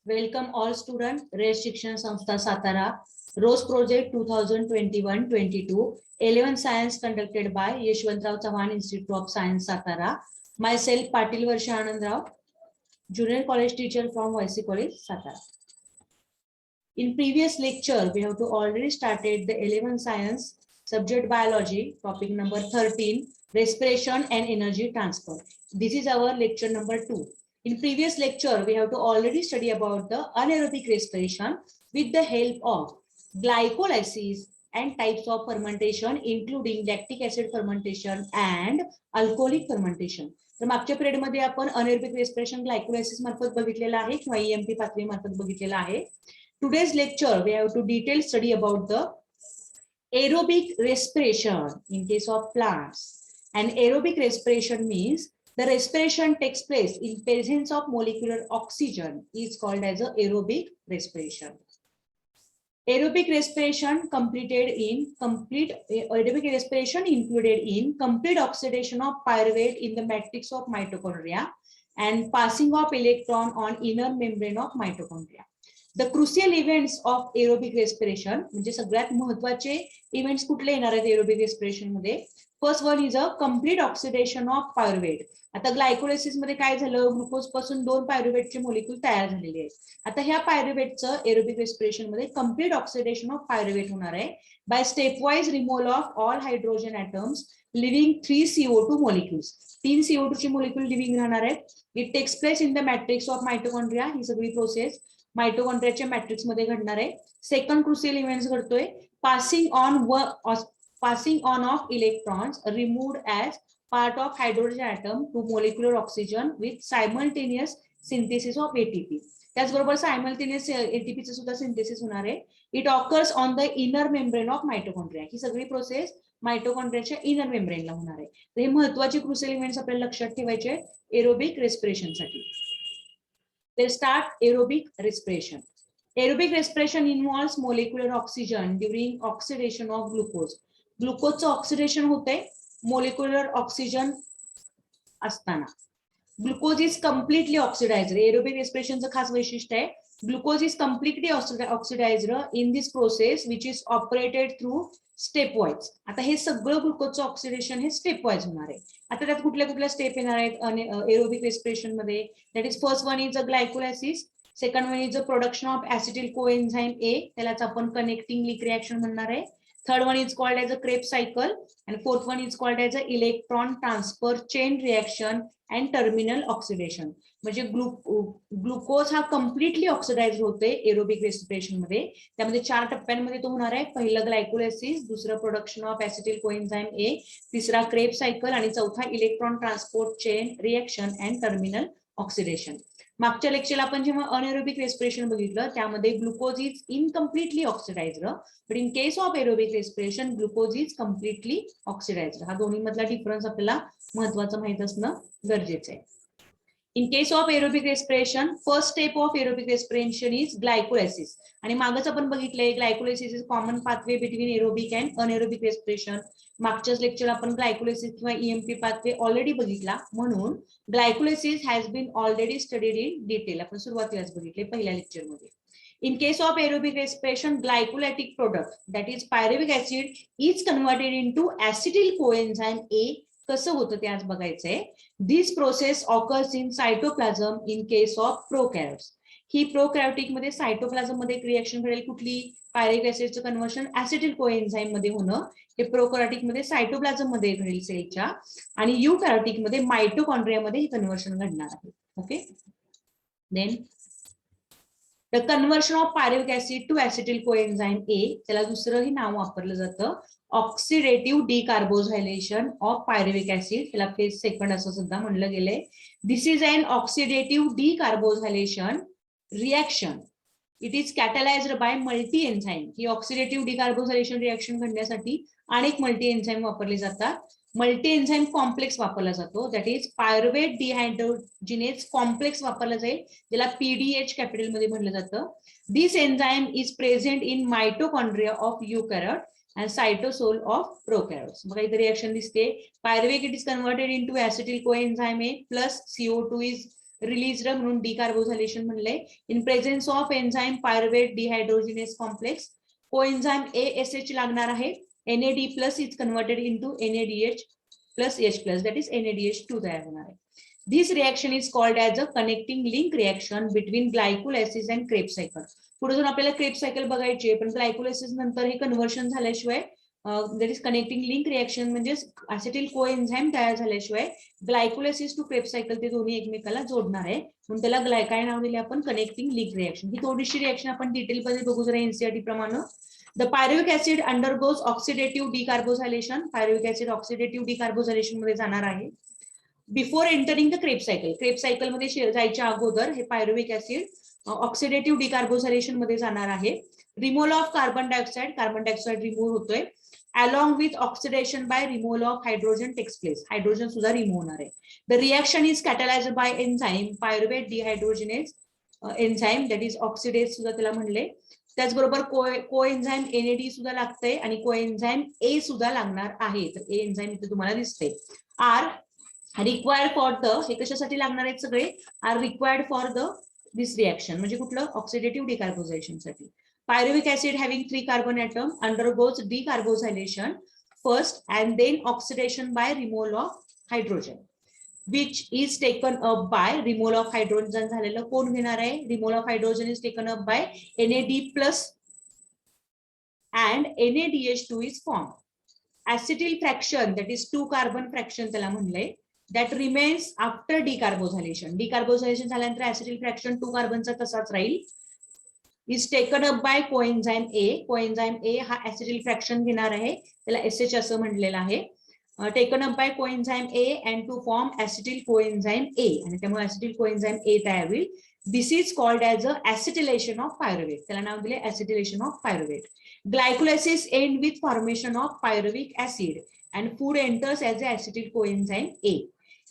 Welcome all students. RES Shikshan Samstha Satara. ROSE Project 2021-22. 11 Science conducted by Yeshwantrao Chavan Institute of Science Satara. Myself Patil Varsha Anand Rao, Junior College teacher from YC College Satara. In previous lecture, we have to already started the 11 Science subject biology topic number 13, respiration and energy transfer. This is our lecture number 2. In previous lecture, we have to already study about the anaerobic respiration with the help of glycolysis and types of fermentation, including lactic acid fermentation and alcoholic fermentation. तर मागच्या period मध्ये आपण anaerobic respiration glycolysis मार्फत बघितलेला आहे किंवा EMP पातळी मार्फत बघितलेला आहे. Today's lecture we have to detail study about the aerobic respiration in case of plants. And aerobic respiration means the respiration takes place in presence of molecular oxygen is called as a aerobic respiration. Aerobic respiration aerobic respiration included in complete oxidation of pyruvate in the matrix of mitochondria and passing of electron on inner membrane of mitochondria. The crucial events of aerobic respiration म्हणजे सगळ्यात महत्त्वाचे events कुठले येणार आहेत aerobic respiration मध्ये. First one is a complete oxidation of pyruvate. आता glycolysis मध्ये काय झालं, ग्लुकोज पासून 2 पायरुवेटचे मॉलिक्यूल तयार झालेले आहेत. आता ह्या पायरुवेटचं एरोबिक रेस्पिरेशन मध्ये कम्प्लीट ऑक्सिडेशन ऑफ पायरुवेट होणार आहे by stepwise removal of all hydrogen atoms leaving 3 CO2 molecules. 3 CO2 चे मॉलिक्यूल लिव्हिंग राहणार आहेत. It takes place in the matrix of mitochondria. ही सगळी प्रोसेस मायटोकॉन्ड्रियाच्या मॅट्रिक्स मध्ये घडणार आहे. सेकंड क्रुशियल इव्हेंट्स घडतोय passing on of electrons removed as part of hydrogen atom to molecular oxygen with simultaneous synthesis of ATP. त्याचबरोबर simultaneous एटीपीचं सुद्धा सिंथेसिस होणार आहे. It occurs on the inner membrane of mitochondria. ही सगळी process मायटोकॉन्ड्रियाच्या inner मेम्ब्रेनला होणार आहे. तर हे महत्त्वाचे क्रुशियल इव्हेंट्स आपल्याला लक्षात ठेवायचे aerobic रेस्पिरेशनसाठी. Let's start aerobic respiration. Aerobic respiration involves molecular oxygen during oxidation of glucose. ग्लुकोजचं ऑक्सिडेशन होते मोलिक्युलर ऑक्सिजन असताना. Glucose is completely oxidised. Aerobic रेस्पिरेशनचं खास वैशिष्ट्य आहे glucose is completely oxidised in this process which is operated through stepwise. आता हे सगळं ग्लुकोजचं ऑक्सिडेशन हे स्टेप वाईज होणार आहे. आता त्यात कुठल्या कुठल्या स्टेप येणार आहेत एरोबिक रेस्पिरेशन मध्ये. That is first one is a glycolysis. Second one is a production of acetyl coenzyme A, त्यालाच आपण कनेक्टिंग लिंक रिएक्शन म्हणणार आहे. Third one is called as a Krebs cycle and fourth one is called as a electron transfer chain reaction and terminal oxidation. म्हणजे glucose हा completely oxidise होते aerobic respiration मध्ये. त्यामध्ये 4 टप्प्यांमध्ये तो होणार आहे. पहिलं ग्लायकोलायसिस, दुसरं प्रोडक्शन ऑफ ऍसिटिल कोएन्झाइम ए, तिसरा क्रेब सायकल आणि चौथा electron transport chain reaction and terminal oxidation. मागच्या लेक्चरला आपण जेव्हा अनएरोबिक रेस्पिरेशन बघितलं त्यामध्ये glucose is incompletely oxidised, but in case of aerobic respiration glucose is completely oxidised. हा दोन्ही मधला डिफरन्स आपल्याला महत्वाचं माहित असणं गरजेचं आहे. In case of aerobic respiration, first step of aerobic respiration is glycolysis. आणि मागच आपण बघितलंय glycolysis is common pathway between aerobic and anaerobic respiration. मागच्याच लेक्चर आपण ग्लायकोलायसिस किंवा ईएमपी पाथवे ऑलरेडी बघितला, म्हणून glycolysis has been already studied in detail. आपण सुरुवातीलाच बघितले पहिल्या लेक्चर मध्ये. In case of aerobic respiration, glycolytic product that is pyruvic acid is converted into acetyl coenzyme A. कसं होतं ते आज बघायचंय. This process occurs in cytoplasm in case of prokaryotes. ही प्रोकॅरियोटिक मध्ये सायटोप्लाझम मध्ये रिएक्शन घडेल कुठली, पायरुविक ऍसिडचं कन्व्हर्शन ऍसिटिल कोएन्झाइम मध्ये होणं. हे प्रोकॅरियोटिक मध्ये सायटोप्लाझम मध्ये घडेल सेलच्या, आणि युकॅरियोटिक मध्ये मायटोकॉन्ड्रिया मध्ये हे कन्व्हर्शन घडणार आहे. Okay. Then the conversion of pyruvic acid to acetyl coenzyme A, त्याला दुसरंही नाव वापरलं जातं oxidative decarboxylation of pyruvic acid. त्याला फेज सेकंड असं सुद्धा म्हणलं गेलंय. This is an oxidative decarboxylation reaction. It is catalysed by multi enzyme. ही ऑक्सिडेटिव्ह डिकार्बोझायलेशन रिएक्शन घडण्यासाठी अनेक मल्टी एन्झाइम वापरले जातात. मल्टी एन्झाइम कॉम्प्लेक्स वापरला जातो, that is pyruvate dehydrogenase complex वापरला जाईल, ज्याला पीडीएच कॅपिटल मध्ये म्हटलं जातं. This enzyme is present in mitochondria of eukaryote and cytosol of prokaryotes. बघा इथे रिएक्शन दिसते. Pyruvate it is converted into acetyl coenzyme A plus CO2 is release म्हणून डिकार्बोझायलेशन म्हणलंय. In presence of enzyme pyruvate dehydrogenase complex coenzyme ASH लागणार आहे. NAD plus is converted into NADH plus H plus that is NADH2 तयार होणार आहे. This reaction is called as a connecting link reaction between glycolysis and Krebs cycle. पुढे जाऊन आपल्याला Krebs cycle बघायची आहे, पण ग्लायकोलायसिस नंतर हे कन्व्हर्शन झाल्याशिवाय that is connecting link reaction म्हणजे असेटिल कोएन्झाईम तयार झाल्याशिवाय ग्लायकोलायसिस टू क्रेब्स सायकल ते दोन्ही एकमेकाला जोडणार आहे, म्हणून त्याला काय नाव दिले आपण, कनेक्टिंग लिंक रिएक्शन. ही थोडीशी रिएक्शन आपण डिटेल मध्ये बघू जरा एनसीईआरटी प्रमाणे. The pyruvic acid undergoes oxidative decarboxylation. Pyruvic acid oxidative decarboxylation मध्ये जाणार आहे. Before entering the Krebs cycle, Krebs cycle मध्ये जायच्या अगोदर हे पायरुविक ऍसिड ऑक्सिडेटिव्ह डिकार्बोझायलेशन मध्ये जाणार आहे. Removal of carbon dioxide remove होतोय. Along with oxidation by removal of hydrogen takes place, hydrogen सुद्धा रिमूव्ह होणार आहे. The reaction is catalysed by enzyme pyruvate dehydrogenase enzyme that is oxidase सुद्धा त्याला म्हणले. त्याचबरोबर कोएन्झाईम NAD सुद्धा लागतंय आणि कोएन्झाईम A सुद्धा लागणार आहे. तर A एन्झाईम इथे तुम्हाला दिसते. आर रिक्वायर्ड फॉर द, हे कशासाठी लागणार आहेत सगळे, are required for the this reaction म्हणजे कुठलं, ऑक्सिडेटिव्ह डिकार्बोझायलेशन साठी. Pyruvic acid having 3 carbon atom undergoes decarboxylation first and then oxidation by removal of hydrogen which is taken up by removal of hydrogen झालेलं कोण घेणार आहे, removal of hydrogen is taken up by NAD plus and NADH2 is form. Acetyl fraction that is 2 carbon fraction त्याला म्हणलंय, that remains after decarboxylation. Decarboxylation झाल्यानंतर ऍसिटिल fraction 2 कार्बनचा तसाच राहील. is taken up by coenzyme A. coenzyme A हा ऍसिटिल fraction घेणार आहे, त्याला SH असं म्हटलेलं आहे. Taken up bye coenzyme A and to form acetyl coenzyme A आणि त्यामुळे acetyl coenzyme A तयार होईल. This is called as a acetylation of pyruvate. त्याला नाव दिले acetylation of pyruvate. Glycolysis end with formation of pyruvic acid and food enters as a acetyl coenzyme A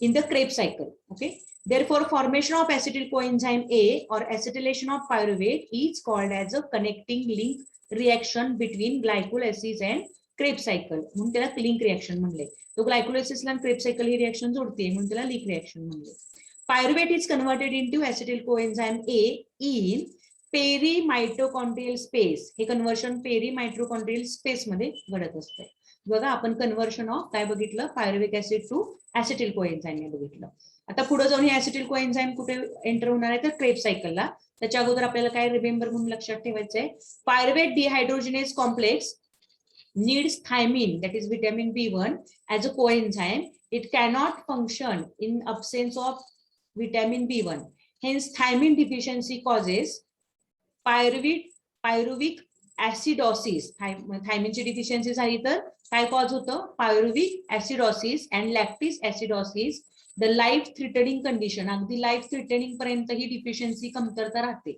in the Krebs cycle. Okay. Therefore, formation of acetyl coenzyme A or acetylation of pyruvate is called as a connecting link reaction between glycolysis and Krebs cycle. म्हणून त्याला link reaction म्हणले. तो ग्लायकोलायसिसला आणि Krebs cycle ही reaction जोडते म्हणून त्याला link reaction म्हणले. Pyruvate is converted into acetyl coenzyme A in perimitochondrial space. हे कन्व्हर्शन पेरीमायटोकॉन्ड्रियल स्पेस मध्ये घडत असते. बघा आपण कन्व्हर्शन ऑफ काय बघितलं, pyruvic acid to acetyl coenzyme बघितलं. आता पुढे जाऊन हे ऍसिटिल कोएन्झाईम कुठे एंटर होणार आहे तर क्रेब्स सायकलला. त्याच्या अगोदर आपल्याला काय रिमेंबर म्हणून लक्षात ठेवायचंय, pyruvate dehydrogenase complex needs thymine that is vitamin B1 as a coenzyme. It cannot function in absence of vitamin B1. Hence thymine deficiency causes pyruvic acidosis. थायमिनची डिफिशियन्सी झाली तर काय कॉज होतं, pyruvic acidosis and lactic acidosis. The life threatening condition, अगदी life threatening पर्यंत ही deficiency कमतरता राहते.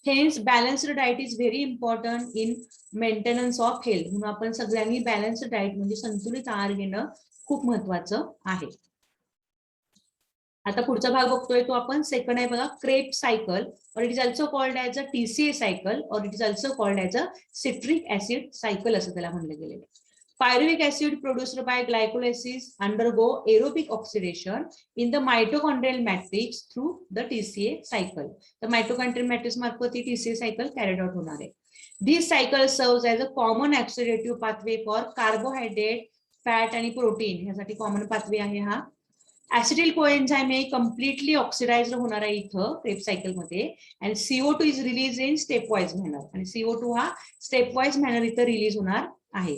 Hence balanced diet is very important in maintenance of health. म्हणून आपण सगळ्यांनी बॅलन्स्ड डाएट म्हणजे संतुलित आहार घेणं खूप महत्वाचं आहे. आता पुढचा भाग बघतोय तो आपण सेकंड आहे बघा, क्रेब्स सायकल और it is also called as a TCA cycle और it is also called as a citric acid cycle असं त्याला म्हणलं गेलेलं आहे. Pyruvic acid produced by glycolysis undergo aerobic oxidation in the mitochondrial matrix through the TCA cycle. The mitochondrial matrix मार्फत ही TCA cycle carried out होणार आहे. This cycle serves as a common oxidative pathway for carbohydrate, fat आणि protein. ह्यासाठी common pathway आहे हा. Acetyl coenzyme A completely oxidized होणार आहे इथं क्रेब्स सायकल मध्ये and CO2 is released in stepwise manner. आणि CO2 हा stepwise manner इथं रिलीज होणार आहे.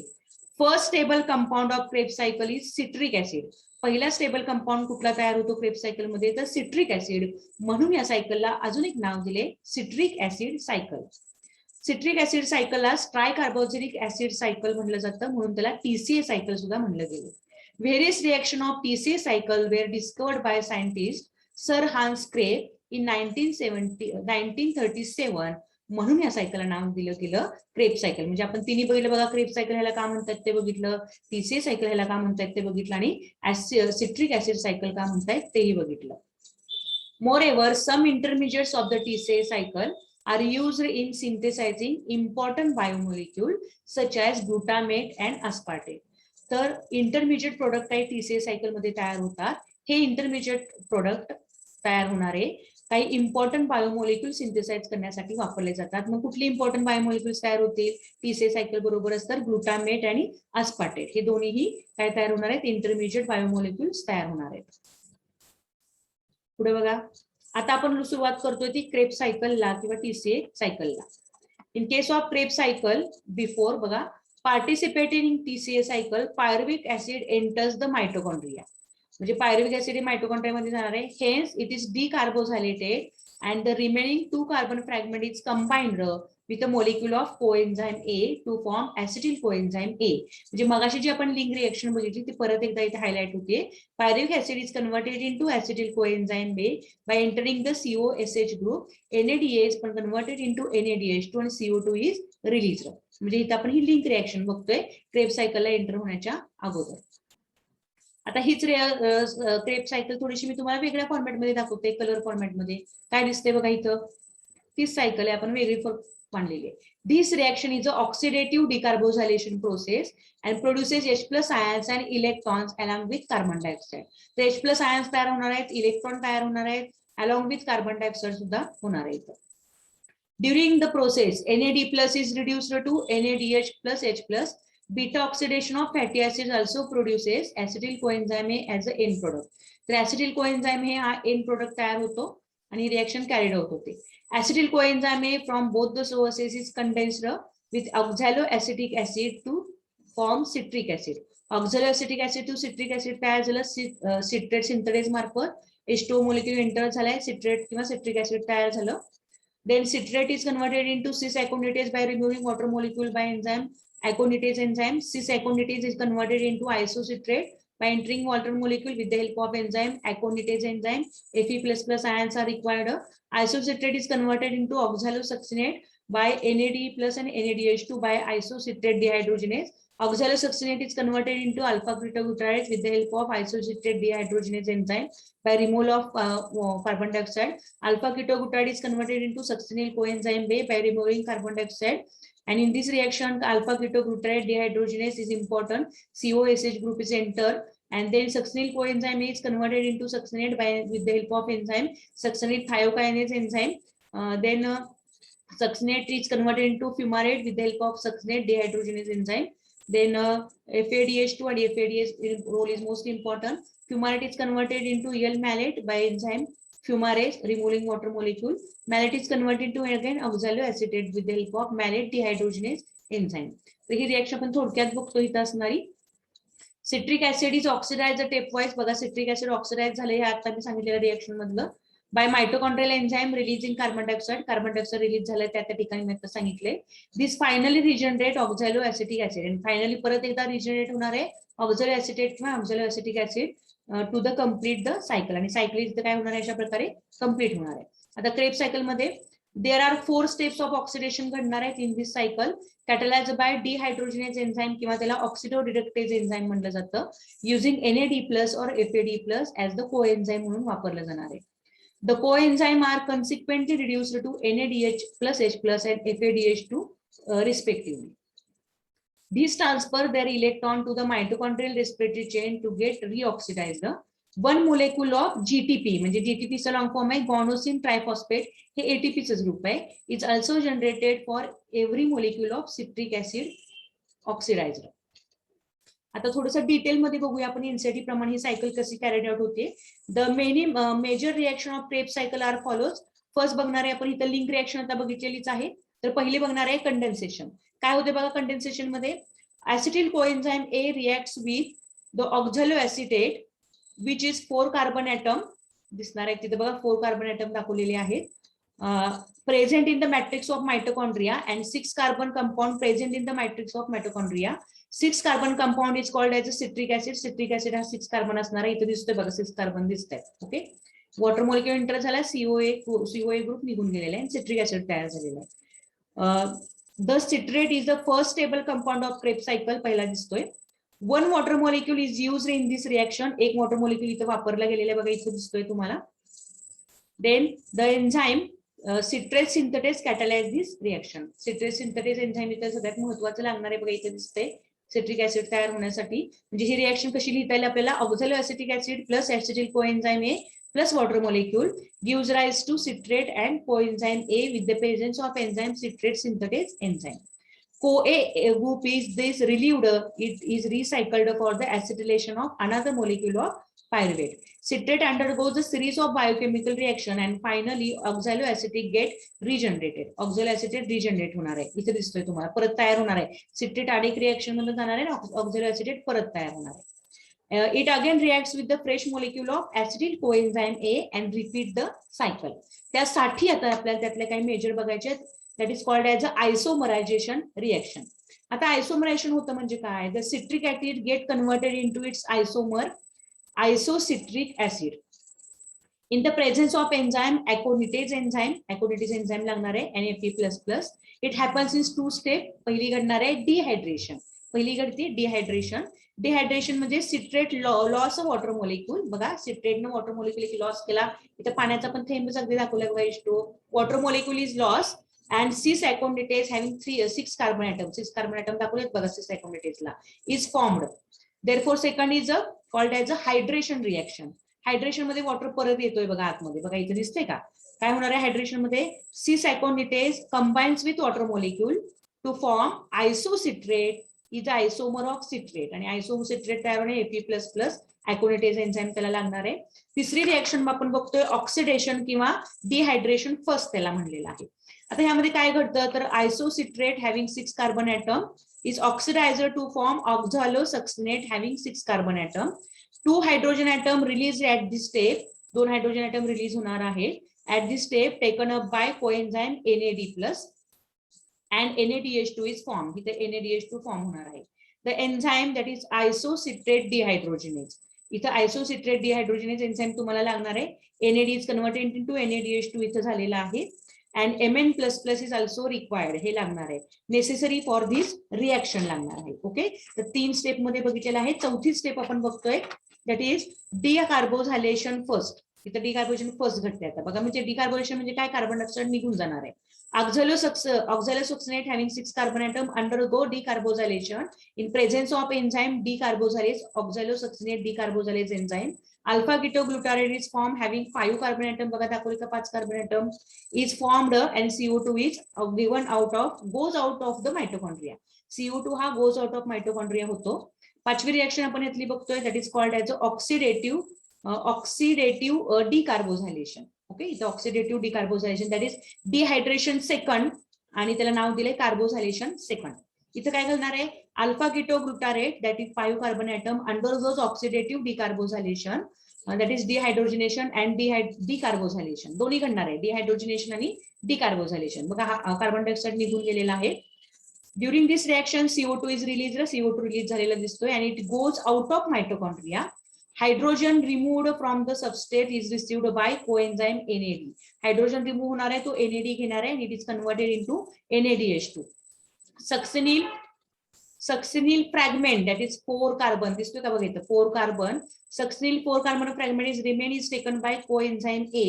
First stable compound of Krebs cycle is citric acid. पहिला स्टेबल कंपाऊंड कुठला तयार होतो क्रेब्स सायकल मध्ये तर सिट्रिक ऍसिड. म्हणून या सायकलला अजून एक नाव दिले citric acid cycle. Citric acid सायकलला ट्राय कार्बोक्सिलिक ऍसिड सायकल म्हणलं जातं, म्हणून त्याला TCA सायकल सुद्धा म्हणलं गेलं. Various reaction of TCA cycle were discovered by scientist sir Hans Krebs in 1937. म्हणून या सायकलला नाव दिलं गेलं क्रेब्स सायकल. म्हणजे आपण तिन्ही बघितलं बघा, क्रेब्स सायकल ह्याला का म्हणतात ते बघितलं, TCA सायकल ह्याला का म्हणतात ते बघितलं आणि सिट्रिक ऍसिड सायकल का म्हणतायत तेही बघितलं. मोreover, some intermediates of the TCA cycle are used in synthesizing important biomolecule such as glutamate and aspartate. तर इंटरमिजिएट प्रोडक्ट काही TCA सायकल मध्ये तयार होतात. हे इंटरमिजिएट प्रोडक्ट तयार होणारे काही इम्पॉर्टंट बायोमॉलिक्यूल सिंथेसाइज करण्यासाठी वापरले जातात. मग कुठली इम्पॉर्टंट बायोमॉलिक्यूल्स तयार होतील? टीसीए सायकल बरोबरच तर ग्लुटामेट आणि अस्पार्टेट हे दोन्हीही काय तयार होणार आहेत? इंटरमिजिएट बायोमॉलिक्यूल्स तयार होणार आहेत. पुढे बघा, आता आपण सुरुवात करतोय ती क्रेब सायकलला किंवा टीसीए सायकलला. In case of Krebs cycle before बघा, participating in TCA cycle, pyruvic acid enters the mitochondria. म्हणजे pyruvic acid mitochondria मध्ये जाणार आहे. Hence, it is decarboxylated and the remaining 2 carbon fragment is combined with a molecule of coenzyme A to form acetyl coenzyme A. म्हणजे मगाशी जी आपण link reaction बघितली ती परत एकदा इथे हायलाइट होते. Pyruvic acid is converted into acetyl coenzyme A by entering the COSH group. NADH is converted into NADH2 and CO2 is released. म्हणजे इथे आपण ही लिंक रिएक्शन बघतोय क्रेब सायकलला एंटर होण्याच्या अगोदर. आता हीच क्रेब सायकल थोडीशी मी तुम्हाला वेगळ्या फॉर्मॅटमध्ये दाखवते, कलर फॉर्मॅटमध्ये. काय दिसते बघा इथं, तीच सायकल आहे, आपण वेगळी मांडलेली आहे. This reaction is a oxidative decarboxylation process and produces H+ ions and electrons along with carbon dioxide. तर H+ आयन्स तयार होणार आहेत, इलेक्ट्रॉन तयार होणार आहेत, अलॉंग विथ कार्बन डायऑक्साइड सुद्धा होणार आहे इथं. During the process, NAD+ is reduced to NADH plus H+. Beta oxidation of fatty acids also produces acetyl coenzyme A as an end product. तर acetyl coenzyme हे हा end product तयार होतो आणि रिएक्शन कॅरीड आउट होते. Acetyl coenzyme A from both the sources is condensed with oxaloacetic acid to form citric acid. Oxaloacetic acid to citric acid तयार झालं citrate synthesis मार्फत. H2O molecule एंटर झालाय, citrate किंवा citric acid तयार झालं. Then citrate is converted into cis-aconitase by removing water molecule by enzyme aconitase enzyme. Cis-aconitase is converted into isocitrate by entering water molecule with the help of enzyme aconitase enzyme. Fe++ ions are required. Isocitrate is converted into oxalosuccinate by NAD+ and NADH2 by isocitrate dehydrogenase. Oxalosuccinate is converted into alpha-ketoglutarate with the help of isocitrate dehydrogenase enzyme by removal of carbon dioxide. Alpha-ketoglutarate is converted into succinyl coenzyme B by removing carbon dioxide. And in this reaction, alpha-ketoglutarate dehydrogenase is important. COSH group is entered. And then succinyl coenzyme A is converted into succinate with the help of enzyme succinate thiokinase enzyme. Then succinate is converted into fumarate with the help of succinate dehydrogenase enzyme. Then FADH2 and FADH role is most important. Fumarate is converted into L-malate by enzyme fumarase, removing water molecule. Malate is converted to again oxaloacetate with the help of malate dehydrogenase enzyme. तर ही reaction आपण थोडक्यात बघतो इथं असणारी. Citric acid is oxidise stepwise. बघा citric acid oxidise झाले हे आता मी सांगितलेल्या रिएक्शन मधलं. By mitochondrial enzyme releasing carbon dioxide release झालं त्या ठिकाणी मी आता सांगितले. This finally regenerate oxaloacetic acid आणि फायनली परत एकदा रिजनरेट होणार आहे ऑक्झॅलोएसिटेट किंवा oxaloacetic acid to the complete the cycle. आणि सायकल इथं काय होणार आहे, अशा प्रकारे कम्प्लीट होणार आहे. आता क्रेब सायकल मध्ये there are 4 steps of oxidation घडणार आहेत in this cycle. Catalyse by dehydrogenase enzyme किंवा त्याला ऑक्सिडोडिडक्टेज एन्झाइम म्हटलं जातं. युझिंग NAD+ और FAD+ ऍज द कोएन्झाइम म्हणून वापरलं जाणार आहे. The coenzyme are consequently reduced to NADH plus H plus and FADH2 respectively. These transfer their electron to the mitochondrial respiratory chain to get reoxidized. One molecule of GTP म्हणजे GTP चा long form आहे guanosine triphosphate, हे ATP च group आहे. Is also generated for every molecule of citric acid oxidised. आता थोडंसं detail मध्ये बघूया आपण एनसीटी प्रमाणे ही सायकल कशी कॅरीड आउट होते. The major reaction of Krebs cycle are follows. First बघणार आहे आपण इथं लिंक रिएक्शन आता बघितलेलीच आहे. तर पहिली बघणार आहे कंडेन्सेशन. काय होते बघा कंडेन्सेशन मध्ये, acetyl coenzyme A reacts with the oxaloacetate which is 4 carbon atom. दिसणार आहे तिथे बघा 4 कार्बन ऍटम दाखवलेले आहेत. Present in the matrix of mitochondria and 6 carbon compound present in the matrix of mitochondria. 6 carbon compound is called as a citric acid. Citric acid हा 6 carbon असणार आहे. इथे दिसतोय बघा 6 कार्बन दिसत आहेत. ओके, वॉटर मॉलिक्यूल एंटर झाला, COA group निघून गेलेला आहे, सिट्रिक ऍसिड तयार झालेला आहे. The citrate is the first stable compound of Krebs cycle पहिला दिसतोय. 1 water molecule is used in this reaction. एक वॉटर मॉलिक्यूल इथे वापरला गेलेला बघा, इथे दिसतोय तुम्हाला. Then the enzyme citrate synthetase catalyse this reaction. Citrate synthetase enzyme इथे सगळ्यात महत्त्वाचं लागणार आहे बघा, इथे दिसतंय सिट्रिक ऍसिड तयार होण्यासाठी. म्हणजे ही रिएक्शन कशी लिहिता येईल आपल्याला, oxaloacetic acid plus acetyl coenzyme A plus water molecule gives rise to citrate and coenzyme A with the presence of enzyme citrate synthetase enzyme. CoA group is this relieved, it is recycled for the acetylation of another molecule of pyruvate. Citrate undergoes a series of biochemical reaction and finally oxaloacetate get regenerated. Oxaloacetate regenerate होणार आहे, इथे दिसतोय तुम्हाला, परत तयार होणार आहे. Citrate अनेक रिएक्शन मध्ये जाणार आहे, oxaloacetate परत तयार होणार आहे. It again reacts with the fresh molecule of acetyl coenzyme A and repeat the cycle. त्यासाठी आता आपल्याला त्यातले काही मेजर बघायचे आहेत. That is called as a isomerization reaction. आता isomerization होतं म्हणजे काय? The citric acid get converted into its isomer, isocitric acid. In the presence of enzyme aconitase enzyme लागणार आहे NAP++. It happens in 2 steps. पहिली घडणार आहे डिहायड्रेशन. पहिली घडते डिहायड्रेशन. डिहायड्रेशन म्हणजे citrate loss of water molecule. बघा सिट्रेटने वॉटर मॉलिक्यूल लॉस केला. इथे पाण्याचा पण थेंब अगदी दाखवला बघा. Water molecule is loss and cis aconitase having 6 carbon atoms. 6 carbon atom दाखवलेत बघा cis aconitase ला is formed. Therefore second is called as a hydration reaction. Hydration मध्ये वॉटर परत येतोय बघा आतमध्ये. बघा इथे दिसते का काय होणार आहे हायड्रेशन मध्ये? cis aconitase combines with water molecule to form isocitrate is the isomer of citrate आणि isocitrate तयार होणे AP++ aconitase एन्झाइम त्याला लागणार आहे. तिसरी रिएक्शन आपण बघतोय ऑक्सिडेशन किंवा डिहायड्रेशन फर्स्ट त्याला म्हणलेलं आहे. आता ह्यामध्ये काय घडतं तर isocitrate having 6 carbon atom is oxidized to form oxalosuccinate having 6 carbon atom. 2 hydrogen atom released at this step. 2 hydrogen atom release होणार आहे at this step taken up by coenzyme NAD+ and NADH2 is formed. इथे NADH2 form होणार आहे. The enzyme that is isocitrate dehydrogenase. इथे isocitrate dehydrogenase enzyme तुम्हाला लागणार आहे. NAD is converted into NADH2 इथे झालेला आहे. And Mn++ is also required. हे लागणार आहे. Necessary for this reaction लागणार आहे. ओके तर 3 स्टेप मध्ये बघितलेलं आहे. चौथी स्टेप आपण बघतोय that is decarboxylation first. इथे डिकार्बोनेशन फर्स्ट घडते. आता बघा म्हणजे डिकार्बोनेशन म्हणजे काय? कार्बन डायऑक्साइड निघून जाणार आहे. Oxalosuccinate having 6 carbon atom undergo decarboxylation in presence of enzyme decarboxylase, oxalosuccinate decarboxylase enzyme. Alpha ketoglutarate is formed having 5 carbon atom. बघा दाखवले का 5 carbon atom is formed and CO2 is given goes out of the mitochondria. CO2 हा goes out of mitochondria होतो. पाचवी reaction आपण इथली बघतोय that is called as oxidative decarboxylation. Okay इथे oxidative decarboxylation that is dehydration second आणि त्याला नाव दिले कार्बोझायलेशन सेकंड. इथे काय घालणार आहे? Alpha ketoglutarate that is 5 carbon atom undergoes oxidative decarboxylation that is dehydrogenation and decarboxylation. दोन्ही घडणार आहे डिहायड्रोजनेशन आणि डिकार्बोझायलेशन. बघा हा कार्बन डायऑक्साइड निघून गेलेला आहे. During this reaction CO2 is release. CO2 release झालेला दिसतोय आणि it goes out of mitochondria. Hydrogen removed from the substrate is received by coenzyme NAD. Hydrogen remove होणार आहे तो NAD घेणार आहे and it is converted into NADH2. Succinyl fragment that is 4 carbon दिसतोय का बघा इथं 4 carbon. Succinyl 4 carbon fragment is remain is taken by coenzyme A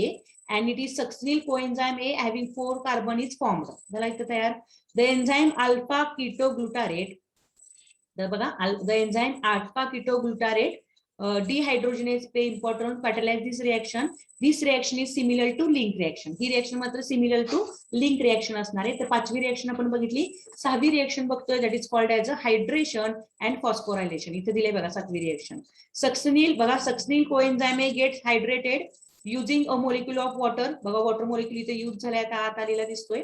and it is succinyl coenzyme A having 4 carbon is formed. झाला इथं तयार. The enzyme alpha ketoglutarate. तर बघा the enzyme alpha ketoglutarate dehydrogenase play important role catalyze this reaction. This reaction is similar to link reaction. He reaction मात्र similar to link reaction असणार आहे. तर पाचवी रिएक्शन आपण बघितली. सहावी रिएक्शन बघतोय that is called as a hydration and phosphorylation. इथे दिले बघा सातवी रिएक्शन. Succinyl बघा succinyl coenzyme A gets hydrated using a molecule of water. बघा वॉटर मॉलिक्यूल इथे यूज झालाय आता आत आलेला दिसतोय.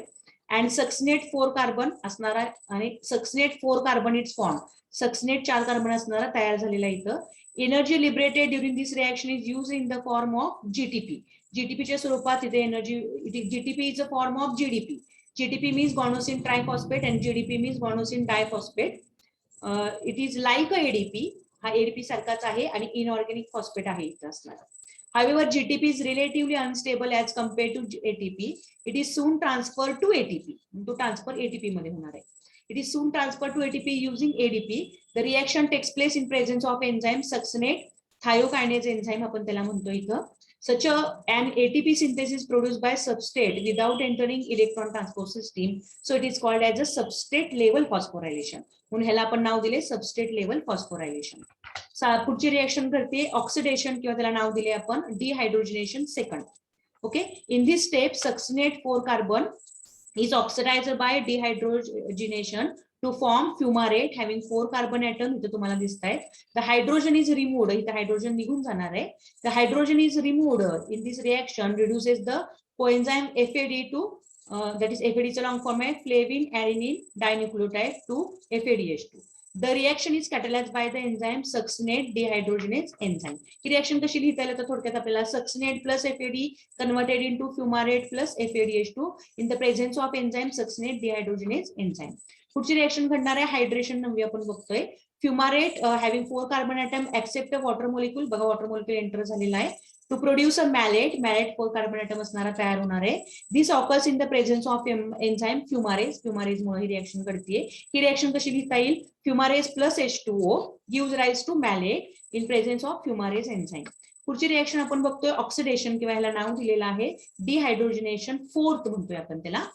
And succinate 4 कार्बन असणार आहे आणि succinate 4 carbon it's form. succinate 4 carbon असणारा तयार झालेला इथं. Energy liberated during this reaction is used in the form of GTP. GTP च्या स्वरूपात इथे energy GTP is a form of GDP. GTP means guanosine triphosphate and GDP means guanosine diphosphate. It is like a ADP. हा ADP सारखाच आहे आणि inorganic phosphate आहे इथे असणार. However, GTP is relatively unstable as compared to ATP. It is soon transferred to ATP. तो transfer ATP मध्ये होणार आहे. It is soon transferred to ATP using ADP. The reaction takes place in presence of enzyme succinate thiokinase enzyme आपण त्याला म्हणतो इथं. Such an ATP synthesis produced by substrate without entering electron transport system, so it is called as a substrate level phosphorylation. म्हणून ह्याला आपण नाव दिले substrate level phosphorylation. पुढची reaction करते ऑक्सिडेशन किंवा त्याला नाव दिले आपण dehydrogenation second. Okay, in this step succinate 4 carbon is oxidized by dehydrogenation to form fumarate having 4 carbon atom. इथे तुम्हाला दिसतायत. The hydrogen is removed. इथे हायड्रोजन निघून जाणार आहे. The hydrogen is removed in this reaction reduces the coenzyme FAD to that is FAD चा long form आहे flavin adenine dinucleotide to FADH2. The reaction is catalyzed by the enzyme succinate dehydrogenase enzyme. He reaction कशी लिहिता येईल तर थोडक्यात आपल्याला succinate plus FAD converted into fumarate plus FADH2 in the presence of enzyme succinate dehydrogenase enzyme. पुढची reaction घडणार आहे hydration नंवी आपण बघतोय. Fumarate having 4 carbon atom except water molecule, बघा वॉटर मॉलिक्यूल एंटर झालेला आहे. To produce a malate, malate 4 carbon atom असणारा तयार होणार आहे. This occurs in the presence of enzyme fumarase, fumarase मुळे ही रिएक्शन घडते. ही रिएक्शन कशी लिहिता येईल? Fumarase plus H2O gives rise to malate in presence of fumarase enzyme. पुढची रिएक्शन आपण बघतोय ऑक्सिडेशन किंवा ह्याला नाव दिलेलं आहे डिहायड्रोजनेशन फोर्थ म्हणतोय आपण त्याला.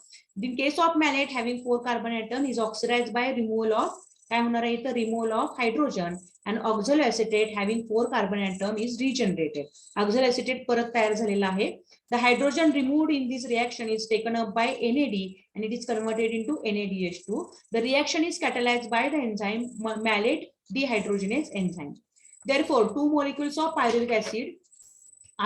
In case of malate having 4 carbon atom is oxidized by removal of काय होणार आहे इथं removal of hydrogen and oxaloacetate having 4 carbon atom is regenerated. oxaloacetate परत तयार झालेला आहे. The hydrogen removed in this reaction is taken up by NAD and it is converted into NADH2. The reaction is catalyzed by the enzyme malate dehydrogenase enzyme. Therefore, 2 molecules of pyruvic acid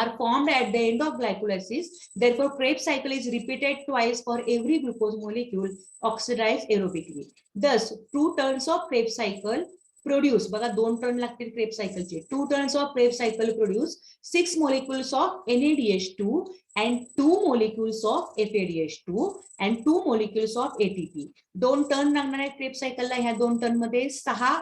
are formed at the end of glycolysis. Therefore, Krebs cycle is repeated twice for every glucose molecule oxidized aerobically. Thus, 2 turns of Krebs cycle produce, बघा 2 turn लागतील Krebs cycle चे. 2 turns of Krebs cycle produce 6 molecules of NADH2 and 2 molecules of FADH2 and 2 molecules of ATP. 2 turn लागणार आहे Krebs cycle ला. ह्या 2 turn मध्ये 6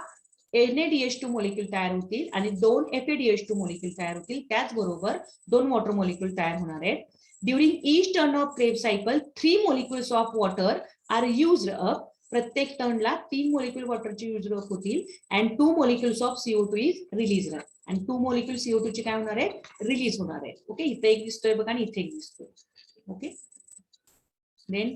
NADH2 molecule तयार होतील आणि 2 FADH2 मॉलिक्यूल तयार होतील. त्याचबरोबर 2 वॉटर मॉलिक्यूल तयार होणार आहेत. During each turn off Krebs cycle 3 molecules of water are used up. प्रत्येक टर्नला 3 मोलिक्यूल वॉटरची यूज अप होतील and 2 molecules of CO2 is released. आणि 2 मोलिक्यूल CO2 चे काय होणार आहे? रिलीज होणार आहे. ओके, इथे एक दिसतोय बघा आणि इथे एक दिसतोय. ओके, देन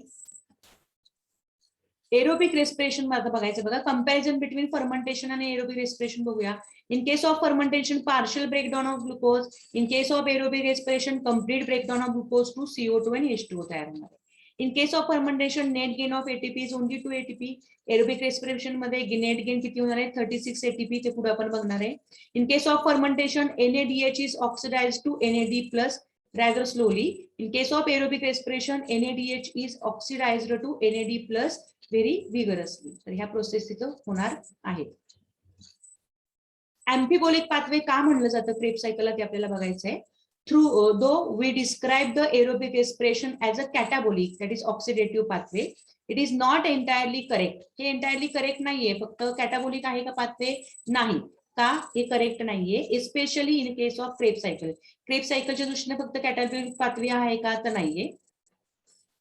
एरोबिक रेस्पिरेशन आता बघायचं बघा. कंपॅरिझन बिटवीन फर्मेंटेशन आणि एरोबिक रेस्पिरेशन बघूया. In case of fermentation partial breakdown of glucose, in case of aerobic respiration complete breakdown of glucose to CO2 आणि H2O तयार होणार आहे. In case of fermentation net gain of ATP is only 2 ATP. Aerobic respiration मध्ये net gain किती होणार आहे? 36 ATP. ते पुढे आपण बघणार आहे. In case of fermentation NADH is oxidised to NAD plus rather slowly. In case of aerobic respiration, NADH is oxidized to NAD plus very vigorously. तर ह्या प्रोसेस तिथं होणार आहेत. एम्फिबोलिक पाथवे का म्हणलं जातं Krebs cycle ते आपल्याला बघायचंय. Though we describe the aerobic respiration as a catabolic, that is oxidative pathway, it is not entirely correct. हे entirely correct नाहीये. फक्त catabolic आहे का पाथवे? नाही. का हे करेक्ट नाहीये. Especially in case of Krebs cycle. Krebs cycleच्या दृष्टीने फक्त कॅटाबोलिक पाथवे आहे का? तर नाहीये.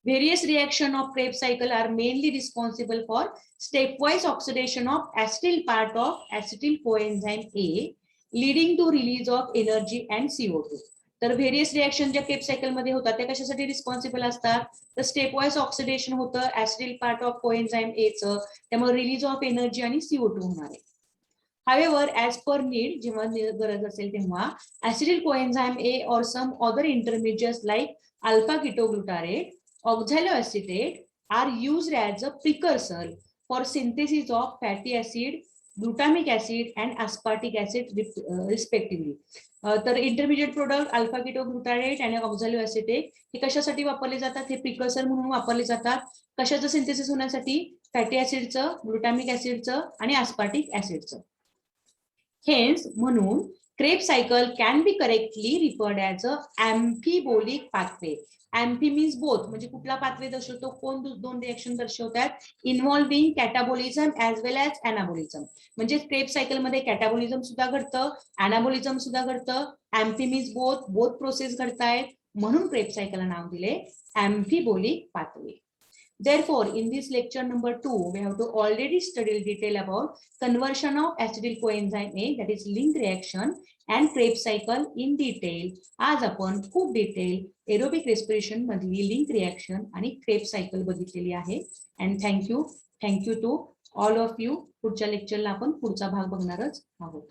Various reaction of Krebs cycle are mainly responsible for stepwise oxidation of acetyl part of acetyl coenzyme A, leading to release of energy and CO2. तर various reaction ज्या Krebs cycle मध्ये होतात त्या कशासाठी रिस्पॉन्सिबल असतात? तर स्टेपवाइज ऑक्सिडेशन होतं ऍसिटिल part of कोएन्झाइम ए चं, त्यामुळे रिलीज ऑफ एनर्जी आणि CO2 होणार आहे. However, as per need, जेव्हा गरज असेल तेव्हा acetyl coenzyme A or some other intermediates like alpha ketoglutarate, oxaloacetate are used as a precursor for synthesis of fatty acid, glutamic acid and aspartic acid respectively. तर intermediate product alpha केटोग्लुटारेट आणि ऑक्झॅलोएसिटेट हे कशासाठी वापरले जातात? हे प्रिकर्सर म्हणून वापरले जातात. कशाचं सिंथेसिस होण्यासाठी? फॅटी ऍसिडचं, ग्लुटामिक ऍसिडचं आणि aspartic ऍसिडचं. Hence, म्हणून Krebs cycle can be correctly referred as a amphibolic pathway. Amphi means both, म्हणजे कुठला पाथवे दर्शवतो? कोण 2 रिएक्शन दर्शवतात? इन्व्हॉल्विंग कॅटाबोलिझम ऍज वेल ऍज अनाबोलिझम. म्हणजे Krebs cycle मध्ये कॅटाबोलिझम सुद्धा घडतं, अनाबोलिझम सुद्धा घडतं. Amphi means both, both process घडतायत म्हणून Krebs cycle ला नाव दिले amphibolic pathway. Therefore, in this lecture number 2, we have to already study detail about conversion of acetyl coenzyme A, that is link reaction, and Krebs cycle in detail. आज आपण खूप detail aerobic respiration मधली link reaction आणि Krebs cycle बघितलेली आहे. And thank you to all of you. पुढच्या लेक्चरला आपण पुढचा भाग बघणारच आहोत.